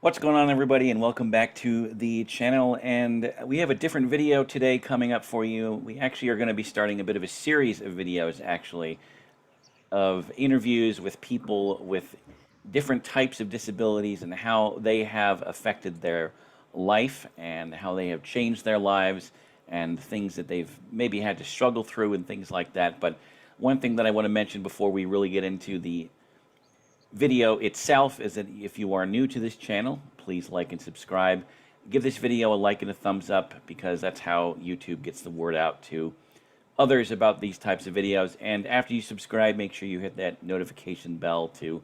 What's going on, everybody, and welcome back to the channel. And we have a different video today coming up for you. We actually are going to be starting a bit of a series of videos, actually, of interviews with people with different types of disabilities and how they have affected their life and how they have changed their lives and things that they've maybe had to struggle through and things like that. But one thing that I want to mention before we really get into the video itself is that if you are new to this channel, please like and subscribe. Give this video a like and a thumbs up because that's how YouTube gets the word out to others about these types of videos. And after you subscribe, make sure you hit that notification bell to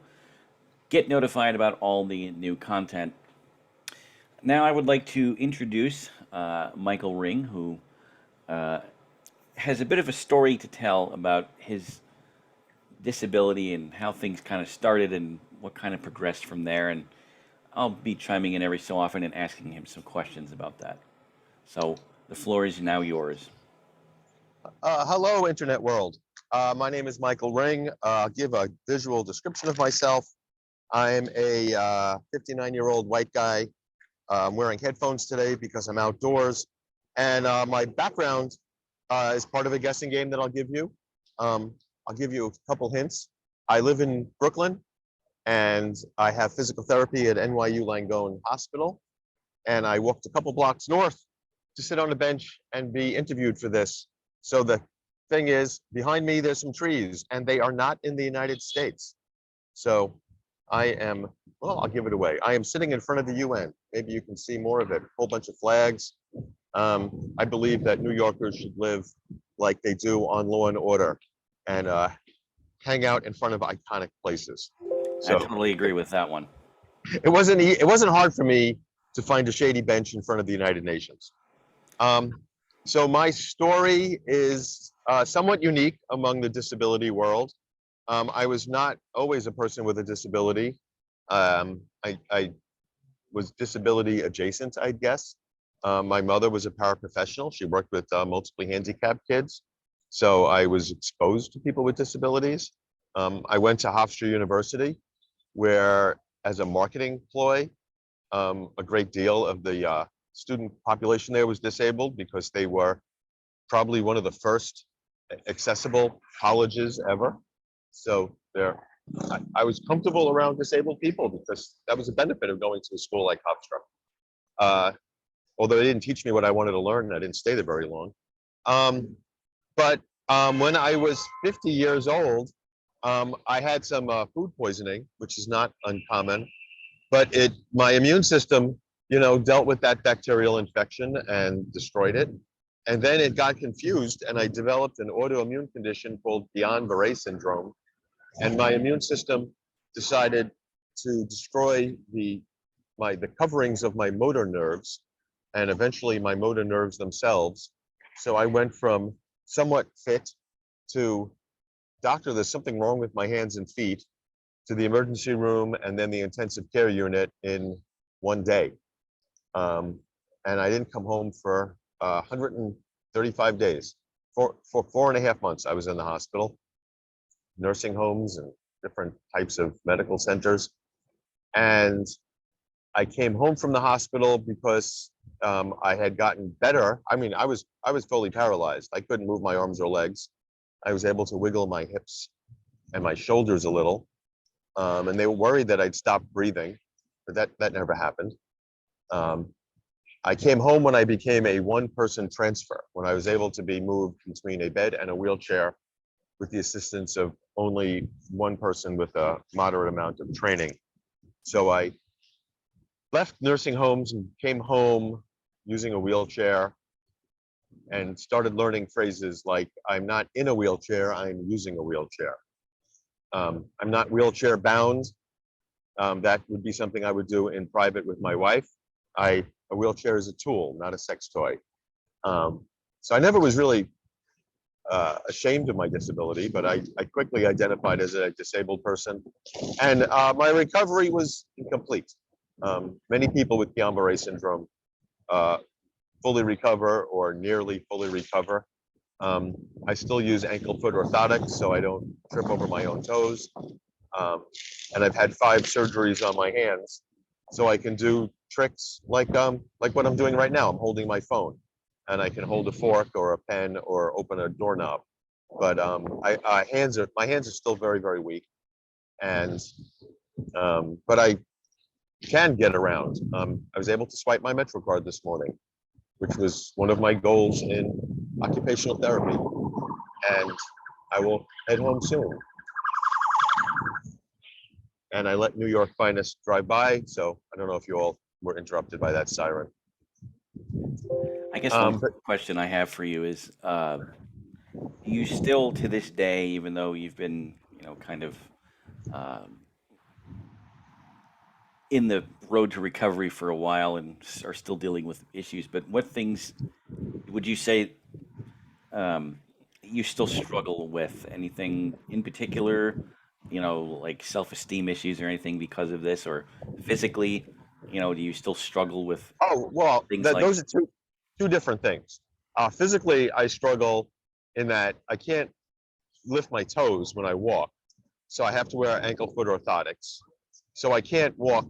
get notified about all the new content. Now I would like to introduce Michael Ring, who has a bit of a story to tell about his disability and how things kind of started and what kind of progressed from there. And I'll be chiming in every so often and asking him some questions about that. So the floor is now yours. Hello, Internet world. My name is Michael Ring. I'll give a visual description of myself. I'm a 59-year-old white guy. I'm wearing headphones today because I'm outdoors. And my background is part of a guessing game that I'll give you. I'll give you a couple hints. I live in Brooklyn, and I have physical therapy at NYU Langone Hospital. And I walked a couple blocks north to sit on a bench and be interviewed for this. So the thing is, behind me, there's some trees, and they are not in the United States. So I am, well, I'll give it away. I am sitting in front of the UN. Maybe you can see more of it, a whole bunch of flags. I believe that New Yorkers should live like they do on Law and Order and hang out in front of iconic places. So I totally agree with that one. it wasn't hard for me to find a shady bench in front of the United Nations. So my story is somewhat unique among the disability world. I was not always a person with a disability. I was disability adjacent, I guess. My mother was a paraprofessional. She worked with multiply handicapped kids. So I was exposed to people with disabilities. I went to Hofstra University, where as a marketing ploy, a great deal of the student population there was disabled because they were probably one of the first accessible colleges ever. So I was comfortable around disabled people because that was a benefit of going to a school like Hofstra. Although they didn't teach me what I wanted to learn, I didn't stay there very long. But when I was 50 years old, I had some food poisoning, which is not uncommon, but my immune system, dealt with that bacterial infection and destroyed it. And then it got confused, and I developed an autoimmune condition called Guillain-Barré syndrome. And my immune system decided to destroy the coverings of my motor nerves, and eventually my motor nerves themselves. So I went from somewhat fit to, doctor, there's something wrong with my hands and feet, to the emergency room and then the intensive care unit in one day. And I didn't come home for 135 days. For 4.5 months, I was in the hospital, nursing homes and different types of medical centers. And I came home from the hospital because I had gotten better. I mean, I was totally paralyzed. I couldn't move my arms or legs. I was able to wiggle my hips and my shoulders a little. And they were worried that I'd stop breathing, but that never happened. I came home when I became a one-person transfer, when I was able to be moved between a bed and a wheelchair with the assistance of only one person with a moderate amount of training. So I left nursing homes and came home using a wheelchair and started learning phrases like, I'm not in a wheelchair, I'm using a wheelchair. I'm not wheelchair bound. That would be something I would do in private with my wife. A wheelchair is a tool, not a sex toy. So I never was really ashamed of my disability, but I quickly identified as a disabled person. And my recovery was incomplete. Many people with Guillain-Barré syndrome fully recover or nearly fully recover. I still use ankle-foot orthotics so I don't trip over my own toes. And I've had 5 surgeries on my hands So I can do tricks like what I'm doing right now. I'm holding my phone, and I can hold a fork or a pen or open a doorknob. But my hands are still very, very weak, and but I can get around. I was able to swipe my MetroCard this morning, which was one of my goals in occupational therapy, and I will head home soon. And I let New York Finest drive by, so I don't know if you all were interrupted by that siren. I guess one But question I have for you is, you still to this day, even though you've been, kind of um, in the road to recovery for a while and are still dealing with issues, but what things would you say you still struggle with? Anything in particular, like self-esteem issues or anything because of this, or physically, do you still struggle with oh well, things like, those are two different things. Physically, I struggle in that I can't lift my toes when I walk, so I have to wear ankle foot orthotics. So I can't walk.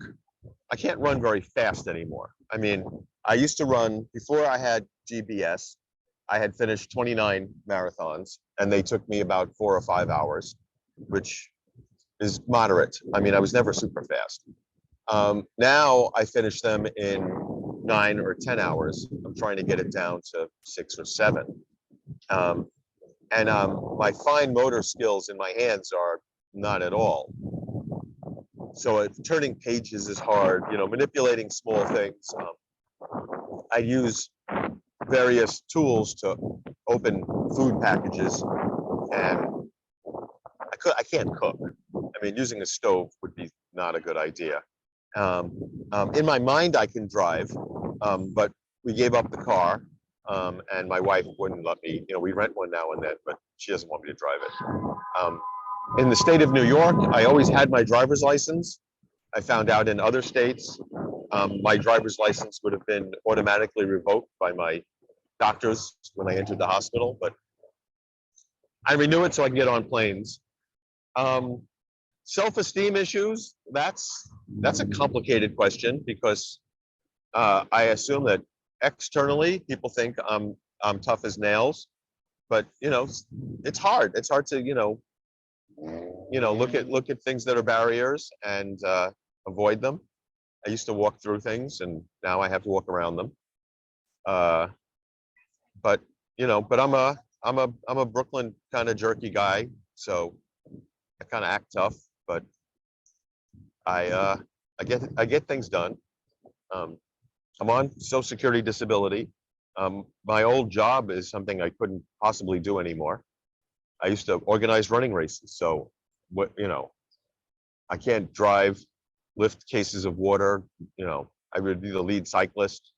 I can't run very fast anymore. I mean, I used to run before I had GBS. I had finished 29 marathons, and they took me about 4 or 5 hours, which is moderate. I mean, I was never super fast. Now I finish them in 9 or 10 hours. I'm trying to get it down to 6 or 7. Um, and my fine motor skills in my hands are not at all. So turning pages is hard, manipulating small things. I use various tools to open food packages, and I can't cook. I mean, using a stove would be not a good idea. In my mind, I can drive, but we gave up the car, and my wife wouldn't let me. We rent one now and then, but she doesn't want me to drive it. In the state of New York, I always had my driver's license. I found out in other states, my driver's license would have been automatically revoked by my doctors when I entered the hospital, but I renew it so I can get on planes. Um, Self-esteem issues, that's a complicated question because I assume that externally people think I'm tough as nails, but it's hard. It's hard to look at things that are barriers and avoid them. I used to walk through things, and now I have to walk around them. But but I'm a Brooklyn kind of jerky guy, so I kind of act tough, but I get things done. I'm on Social Security disability. My old job is something I couldn't possibly do anymore. I used to organize running races, so I can't drive, lift cases of water. I would be the lead cyclist.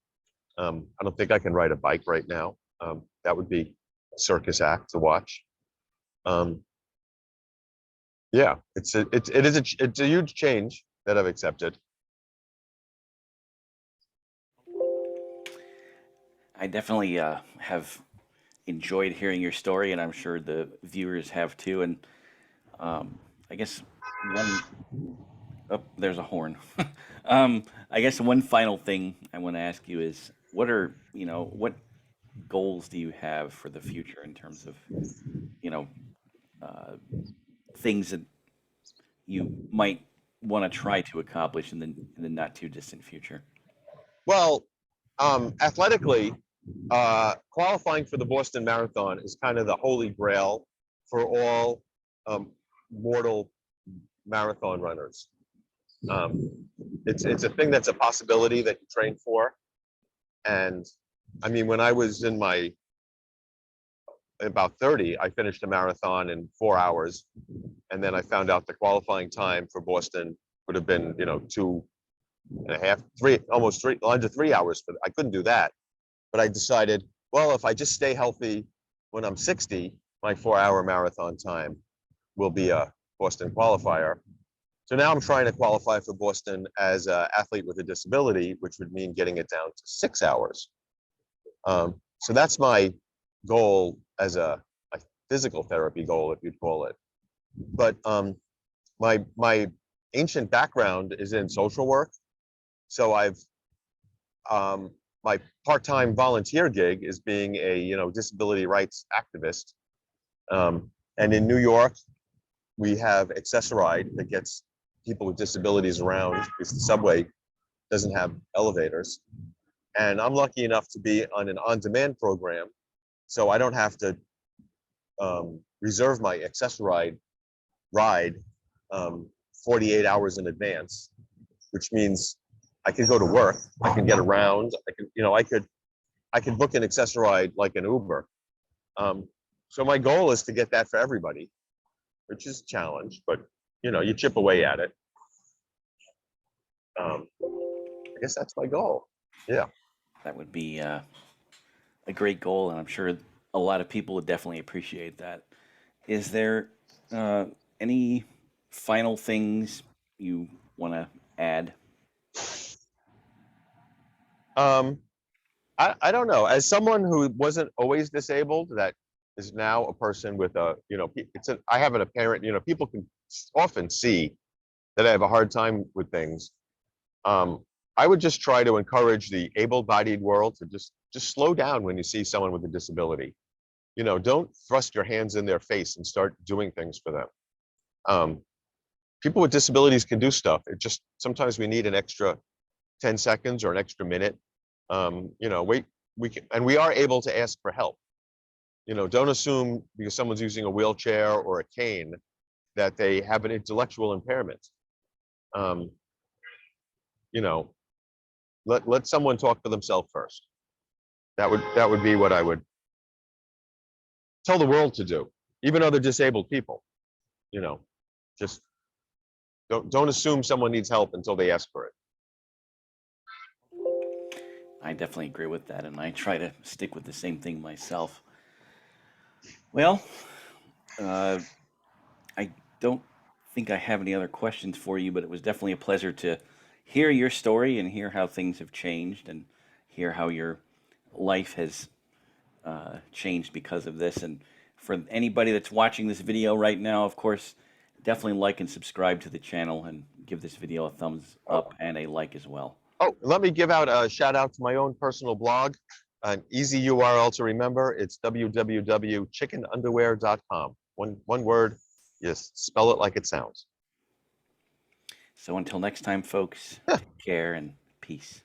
I don't think I can ride a bike right now. That would be a circus act to watch. Yeah, it's a huge change that I've accepted. I definitely have enjoyed hearing your story, and I'm sure the viewers have too. And I guess one, oh, there's a horn. I guess one final thing I want to ask you is, what goals do you have for the future in terms of, you know, uh, things that you might want to try to accomplish in the not too distant future? Well, athletically, qualifying for the Boston Marathon is kind of the holy grail for all mortal marathon runners. It's a thing that's a possibility that you train for. And I mean, when I was in my about 30, I finished a marathon in 4 hours. And then I found out the qualifying time for Boston would have been, 2.5, 3, almost under 3 hours. But I couldn't do that. But I decided, well, if I just stay healthy when I'm 60, my 4-hour marathon time will be a Boston qualifier. So now I'm trying to qualify for Boston as an athlete with a disability, which would mean getting it down to 6 hours. So that's my goal as a physical therapy goal, if you'd call it. But my ancient background is in social work. So my part-time volunteer gig is being a disability rights activist. And in New York, we have Access-a-Ride that gets people with disabilities around because the subway doesn't have elevators. And I'm lucky enough to be on an on-demand program, so I don't have to reserve my Access-a-Ride ride 48 hours in advance, which means I can go to work, I can get around, I could book an Access-a-Ride like an Uber. So my goal is to get that for everybody, which is a challenge, but you chip away at it. I guess that's my goal. Yeah. That would be a great goal, and I'm sure a lot of people would definitely appreciate that. Is there any final things you want to add? I don't know. As someone who wasn't always disabled, that is now a person with I have an apparent, people can often see that I have a hard time with things. I would just try to encourage the able-bodied world to just slow down when you see someone with a disability. Don't thrust your hands in their face and start doing things for them. People with disabilities can do stuff. It just sometimes we need an extra 10 seconds or an extra minute. We are able to ask for help. Don't assume because someone's using a wheelchair or a cane that they have an intellectual impairment. Let someone talk for themselves first. That would be what I would tell the world to do, even other disabled people. Just don't assume someone needs help until they ask for it. I definitely agree with that, and I try to stick with the same thing myself. Well, I don't think I have any other questions for you, but it was definitely a pleasure to hear your story and hear how things have changed and hear how your life has changed because of this. And for anybody that's watching this video right now, of course, definitely like and subscribe to the channel and give this video a thumbs up and a like as well. Oh, let me give out a shout out to my own personal blog, an easy URL to remember. It's www.chickenunderwear.com. One word, yes, spell it like it sounds. So until next time, folks, take care and peace.